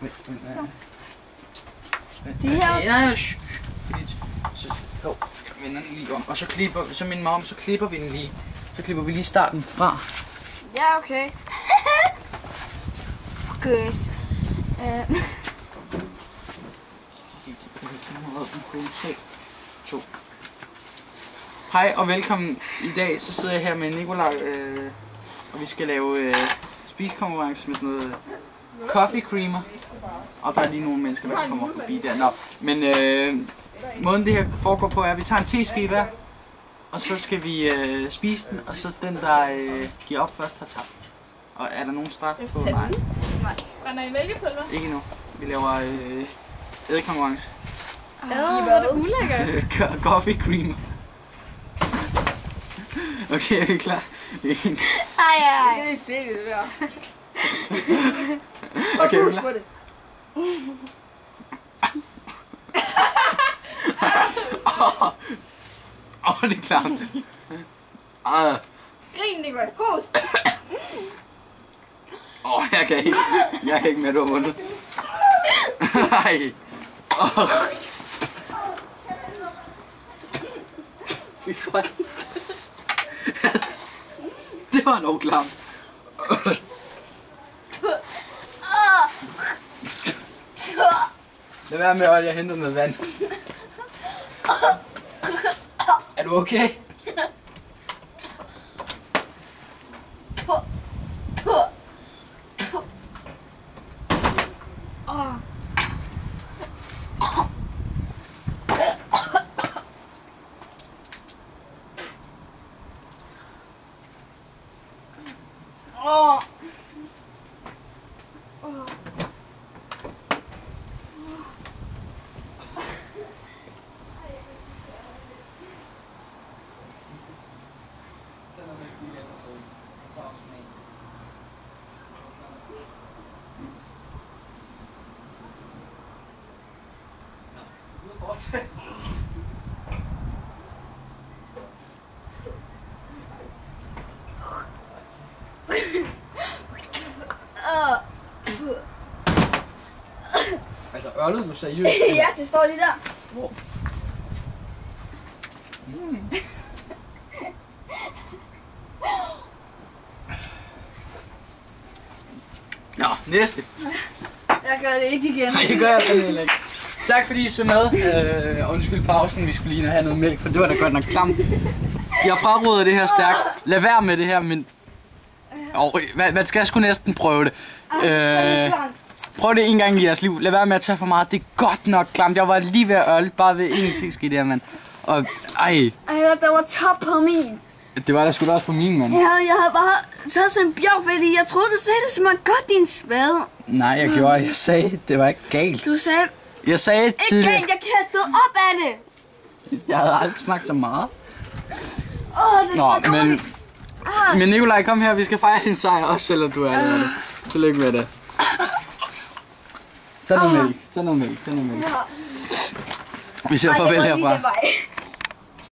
Så. Det her... Nej, fordi... Jo, vi vender den lige om. Og så klipper, så min mom, så klipper vi den lige. Så klipper vi lige starten fra. Ja, okay. Gøs. Hej og velkommen. I dag så sidder jeg her med Nikolaj, og vi skal lave spisekonkurrence med sådan noget coffee creamer. Og der er lige nogle mennesker, der kommer forbi der. Nå, men måden det her foregår på er, at vi tager en teske hver, og så skal vi spise den, og så den, der giver op først, har tabt. Og er der nogen straf på? Nej. Brænder I mælkepulver? Ikke endnu. Vi laver ædekonkurrence. Hvor er det ulækkert. Coffee creamer. Okay, er vi klar? Ej. Kan I se det der? Okay, er vi klar? Det er klart. Grin, Nikolaj. Host. Jeg kan ikke mere, du har vundet. Nej. Fy for. Det var nok klamt. Lad være med, at jeg henter noget vand. Er du okay? Altså, ørlede du seriøst? Ja, det står lige der. Hvor? Nå, næste. Jeg gør det ikke igen. Nej, det gør jeg heller ikke. Tak fordi I så med. Undskyld pausen, vi skulle lige have noget mælk, for det var da godt nok klamt. Jeg fraråder det her stærkt. Lad være med det her, men... man skal sgu næsten prøve det. Prøv det en gang i jeres liv. Lad være med at tage for meget. Det er godt nok klamt. Jeg var lige ved at ørle, bare ved en ting der, mand. Og Der var top på min. det var der sgu da også på min, mand. Ja, jeg havde bare taget sådan en bjørn, fordi jeg troede, du sagde det som en godt din spade. Nej, jeg gjorde. Jeg sagde, det var ikke galt. Du sagde... Jeg sagde Ikke tidligere... galt, jeg kastede op af det. Jeg havde aldrig smagt så meget. Det Nå, men Nikolaj, kom her. Vi skal fejre din sejr, også selvom du er det. Tillykke med det. Tag noget mælk. Vi siger farvel herfra.